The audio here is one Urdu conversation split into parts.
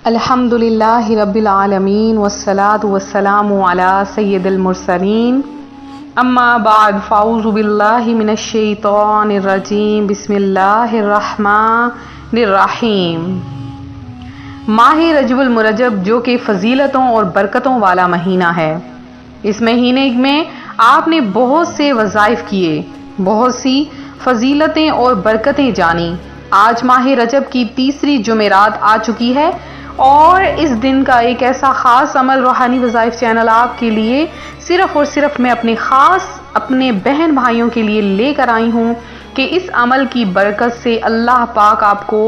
الحمدللہ رب العالمین والصلاة والسلام علی سید المرسلین اما بعد فاعوذ باللہ من الشیطان الرجیم بسم اللہ الرحمن الرحیم۔ ماہ رجب المرجب جو کہ فضیلتوں اور برکتوں والا مہینہ ہے، اس مہینے میں آپ نے بہت سے وظائف کیے، بہت سی فضیلتیں اور برکتیں جانی۔ آج ماہ رجب کی تیسری جمعرات آ چکی ہے اور اس دن کا ایک ایسا خاص عمل روحانی وظائف چینل آپ کے لیے صرف اور صرف میں اپنے بہن بھائیوں کے لیے لے کر آئی ہوں کہ اس عمل کی برکت سے اللہ پاک آپ کو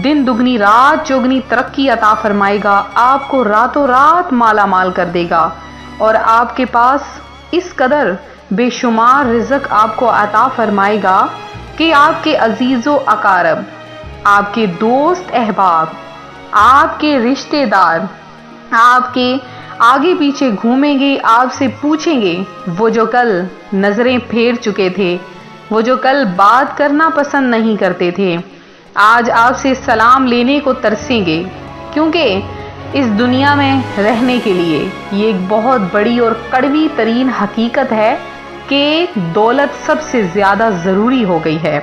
دن دگنی رات چوگنی ترقی عطا فرمائے گا، آپ کو راتوں رات مالا مال کر دے گا اور آپ کے پاس اس قدر بے شمار رزق آپ کو عطا فرمائے گا کہ آپ کے عزیز و اقارب، آپ کے دوست احباب، آپ کے رشتہ دار آپ کے آگے پیچھے گھومیں گے، آپ سے پوچھیں گے، وہ جو کل نظریں پھیر چکے تھے، وہ جو کل بات کرنا پسند نہیں کرتے تھے، آج آپ سے سلام لینے کو ترسیں گے، کیونکہ اس دنیا میں رہنے کے لیے یہ ایک بہت بڑی اور کڑوی ترین حقیقت ہے کہ دولت سب سے زیادہ ضروری ہو گئی ہے۔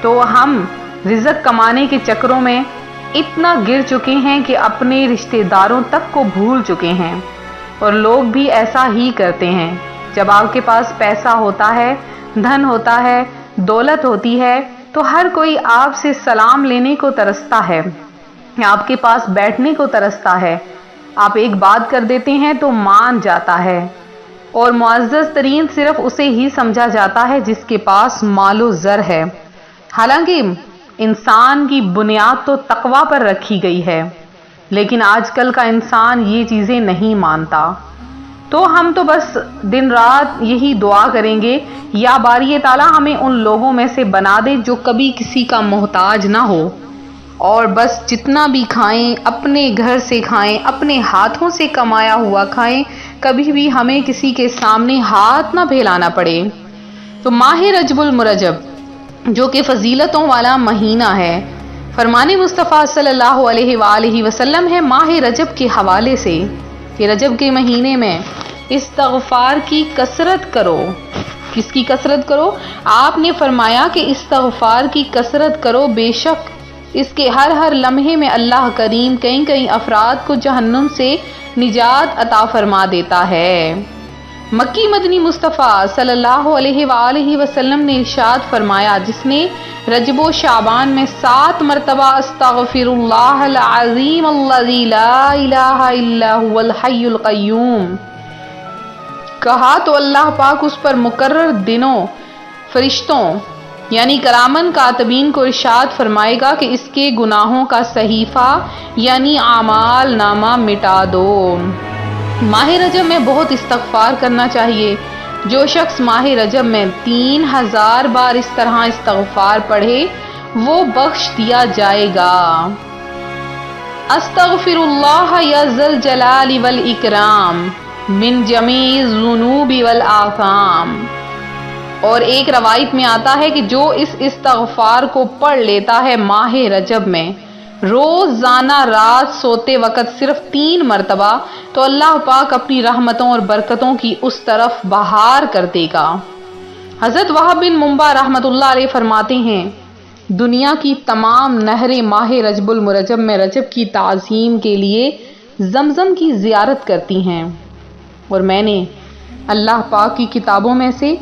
تو ہم رزق کمانے کے چکروں میں اتنا گر چکے ہیں کہ اپنے رشتہ داروں تک کو بھول چکے ہیں، اور لوگ بھی ایسا ہی کرتے ہیں۔ جب آپ کے پاس پیسہ ہوتا ہے، دھن ہوتا ہے، دولت ہوتی ہے، تو ہر کوئی آپ سے سلام لینے کو ترستا ہے، آپ کے پاس بیٹھنے کو ترستا ہے، آپ ایک بات کر دیتے ہیں تو مان جاتا ہے، اور معزز ترین صرف اسے ہی سمجھا جاتا ہے جس کے پاس مال و زر ہے۔ حالانکہ انسان کی بنیاد تو تقوی پر رکھی گئی ہے، لیکن آج کل کا انسان یہ چیزیں نہیں مانتا۔ تو ہم تو بس دن رات یہی دعا کریں گے، یا باری تعالیٰ ہمیں ان لوگوں میں سے بنا دے جو کبھی کسی کا محتاج نہ ہو، اور بس جتنا بھی کھائیں اپنے گھر سے کھائیں، اپنے ہاتھوں سے کمایا ہوا کھائیں، کبھی بھی ہمیں کسی کے سامنے ہاتھ نہ پھیلانا پڑے۔ تو ماہ رجب المرجب جو کہ فضیلتوں والا مہینہ ہے، فرمان مصطفیٰ صلی اللہ علیہ وآلہ وسلم ہے ماہ رجب کے حوالے سے کہ رجب کے مہینے میں استغفار کی کثرت کرو۔ کس کی کثرت کرو؟ آپ نے فرمایا کہ استغفار کی کثرت کرو، بے شک اس کے ہر لمحے میں اللہ کریم کئی افراد کو جہنم سے نجات عطا فرما دیتا ہے۔ مکی مدنی مصطفیٰ صلی اللہ علیہ وآلہ وسلم نے ارشاد فرمایا، جس نے رجب و شعبان میں 7 مرتبہ استغفر اللہ العظیم الذی لا الہ الا هو الحی القیوم کہا تو اللہ پاک اس پر مقرر دنوں فرشتوں یعنی کرامن کاتبین کو ارشاد فرمائے گا کہ اس کے گناہوں کا صحیفہ یعنی اعمال نامہ مٹا دو۔ ماہ رجب میں بہت استغفار کرنا چاہیے۔ جو شخص ماہ رجب میں 3000 بار اس طرح استغفار پڑھے وہ بخش دیا جائے گا۔ استغفر اللہ یا ذی الجلال والاکرام من جمیع الذنوب والآثام۔ اور ایک روایت میں آتا ہے کہ جو اس استغفار کو پڑھ لیتا ہے ماہ رجب میں روزانہ رات سوتے وقت صرف 3 مرتبہ، تو اللہ پاک اپنی رحمتوں اور برکتوں کی اس طرف بہار کر دے گا۔ حضرت وہب بن منبع رحمۃ اللہ علیہ فرماتے ہیں، دنیا کی تمام نہریں ماہ رجب المرجب میں رجب کی تعظیم کے لیے زمزم کی زیارت کرتی ہیں، اور میں نے اللہ پاک کی کتابوں میں سے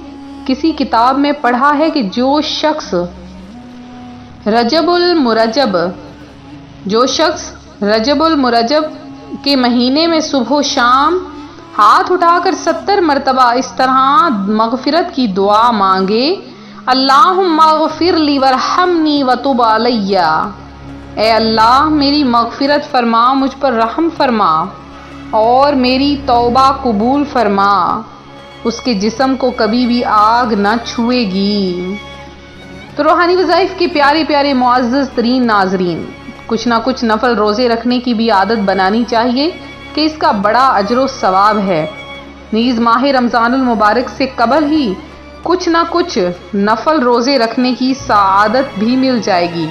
کسی کتاب میں پڑھا ہے کہ جو شخص رجب المرجب کے مہینے میں صبح و شام ہاتھ اٹھا کر 70 مرتبہ اس طرح مغفرت کی دعا مانگے، اللہم اغفر لی ورحمنی وتب علی، اے اللہ میری مغفرت فرما، مجھ پر رحم فرما اور میری توبہ قبول فرما، اس کے جسم کو کبھی بھی آگ نہ چھوئے گی۔ تو روحانی وظائف کے پیارے پیارے معزز ترین ناظرین، کچھ نہ کچھ نفل روزے رکھنے کی بھی عادت بنانی چاہیے کہ اس کا بڑا اجر و ثواب ہے۔ نیز ماہ رمضان المبارک سے قبل ہی کچھ نہ کچھ نفل روزے رکھنے کی سعادت بھی مل جائے گی۔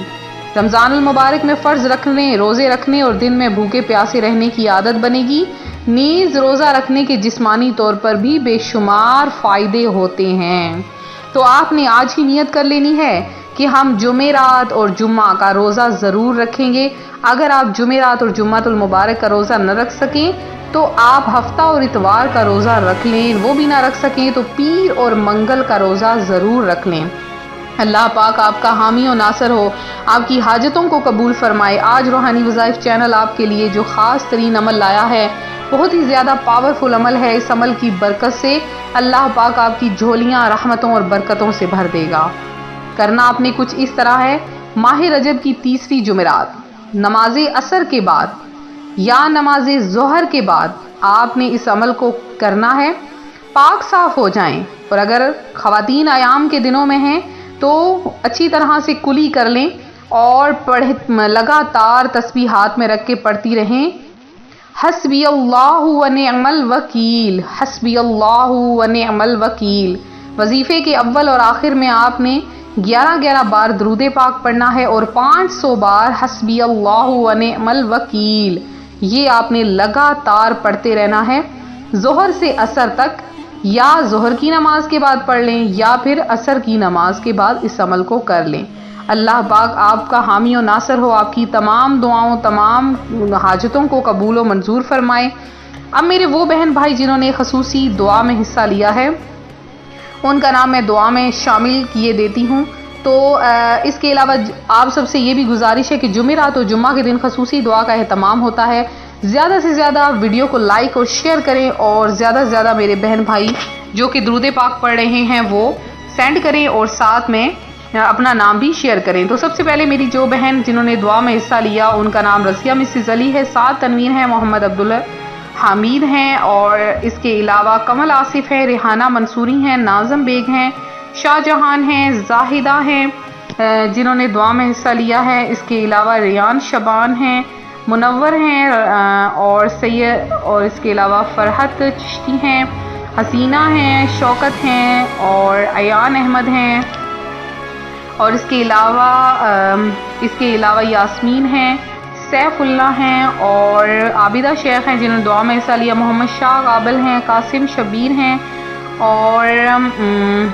رمضان المبارک میں فرض رکھنے، روزے رکھنے اور دن میں بھوکے پیاسے رہنے کی عادت بنے گی۔ نیز روزہ رکھنے کے جسمانی طور پر بھی بے شمار فائدے ہوتے ہیں۔ تو آپ نے آج ہی نیت کر لینی ہے کہ ہم جمعرات اور جمعہ کا روزہ ضرور رکھیں گے۔ اگر آپ جمعرات اور جمعۃ المبارک کا روزہ نہ رکھ سکیں تو آپ ہفتہ اور اتوار کا روزہ رکھ لیں، وہ بھی نہ رکھ سکیں تو پیر اور منگل کا روزہ ضرور رکھ لیں۔ اللہ پاک آپ کا حامی و ناصر ہو، آپ کی حاجتوں کو قبول فرمائے۔ آج روحانی وظائف چینل آپ کے لیے جو خاص ترین عمل لایا ہے، بہت ہی زیادہ پاورفل عمل ہے۔ اس عمل کی برکت سے اللہ پاک آپ کی جھولیاں رحمتوں اور برکتوں سے بھر دے گا۔ کرنا آپ نے کچھ اس طرح ہے: ماہ رجب کی تیسری جمعرات نماز عصر کے بعد یا نماز ظہر کے بعد آپ نے اس عمل کو کرنا ہے۔ پاک صاف ہو جائیں، اور اگر خواتین ایام کے دنوں میں ہیں تو اچھی طرح سے کلی کر لیں اور لگاتار تسبیح ہاتھ میں رکھ کے پڑھتی رہیں: حسبی اللہ و نعم الوکیل، حسبی اللہ و نعم الوکیل۔ وظیفے کے اول اور آخر میں آپ نے 11 بار درود پاک پڑھنا ہے اور 500 بار حسبی اللہ و نعم الوکیل، یہ آپ نے لگاتار پڑھتے رہنا ہے ظہر سے عصر تک، یا ظہر کی نماز کے بعد پڑھ لیں یا پھر عصر کی نماز کے بعد اس عمل کو کر لیں۔ اللہ پاک آپ کا حامی و ناصر ہو، آپ کی تمام دعاؤں، تمام حاجتوں کو قبول و منظور فرمائے۔ اب میرے وہ بہن بھائی جنہوں نے خصوصی دعا میں حصہ لیا ہے، ان کا نام میں دعا میں شامل کیے دیتی ہوں۔ تو اس کے علاوہ آپ سب سے یہ بھی گزارش ہے کہ جمعرات اور جمعہ کے دن خصوصی دعا کا اہتمام ہوتا ہے۔ زیادہ سے زیادہ ویڈیو کو لائک اور شیئر کریں، اور زیادہ سے زیادہ میرے بہن بھائی جو کہ درود پاک پڑھ رہے ہیں وہ سینڈ کریں، اور ساتھ میں اپنا نام بھی شیئر کریں۔ تو سب سے پہلے میری جو بہن جنہوں نے دعا میں حصہ لیا ان کا نام رضیہ مسز علی ہے، 7 تنویر ہے، محمد عبدالحمید ہیں، اور اس کے علاوہ کمل آصف ہے، ریحانہ منصوری ہیں، ناظم بیگ ہیں، شاہ جہان ہیں، زاہدہ ہیں جنہوں نے دعا میں حصہ لیا ہے۔ اس کے علاوہ ریان شبان ہیں، منور ہیں، اور سید، اور اس کے علاوہ فرحت چشتی ہیں، حسینہ ہیں، شوکت ہیں، اور ایان احمد ہیں، اور اس کے علاوہ یاسمین ہیں، سیف اللہ ہیں، اور عابدہ شیخ ہیں جنہوں نے دعا میں حصہ لیا، محمد شاہ قابل ہیں، قاسم شبیر ہیں، اور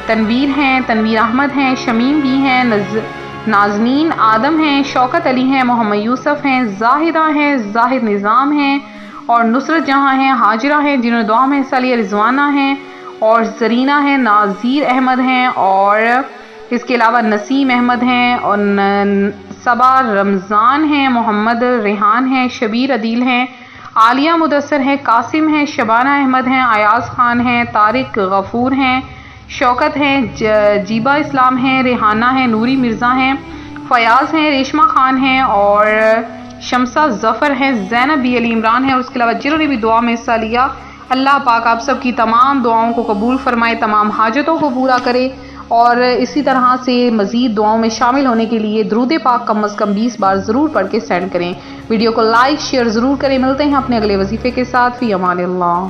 تنویر ہیں، تنویر احمد ہیں، شمیم بھی ہیں، نازنین آدم ہیں، شوکت علی ہیں، محمد یوسف ہیں، زاہدہ ہیں، زاہد نظام ہیں، اور نصرت جہاں ہیں، حاجرہ ہیں جنہوں نے دعا میں حصہ لیا، رضوانہ ہیں، اور زرینہ ہیں، ناظیر احمد ہیں، اور اس کے علاوہ نسیم احمد ہیں، اور صبا رمضان ہیں، محمد ریحان ہیں، شبیر عدیل ہیں، عالیہ مدثر ہیں، قاسم ہیں، شبانہ احمد ہیں، ایاز خان ہیں، طارق غفور ہیں، شوکت ہیں، جیبہ اسلام ہیں، ریحانہ ہیں، نوری مرزا ہیں، فیاض ہیں، ریشمہ خان ہیں، اور شمسہ ظفر ہیں، زینب بی علی عمران ہیں، اور اس کے علاوہ جنہوں نے بھی دعا میں حصہ لیا، اللہ پاک آپ سب کی تمام دعاؤں کو قبول فرمائے، تمام حاجتوں کو پورا کرے۔ اور اسی طرح سے مزید دعاؤں میں شامل ہونے کے لیے درود پاک کم از کم 20 بار ضرور پڑھ کے سینڈ کریں۔ ویڈیو کو لائک شیئر ضرور کریں۔ ملتے ہیں اپنے اگلے وظیفے کے ساتھ، فی امان اللہ۔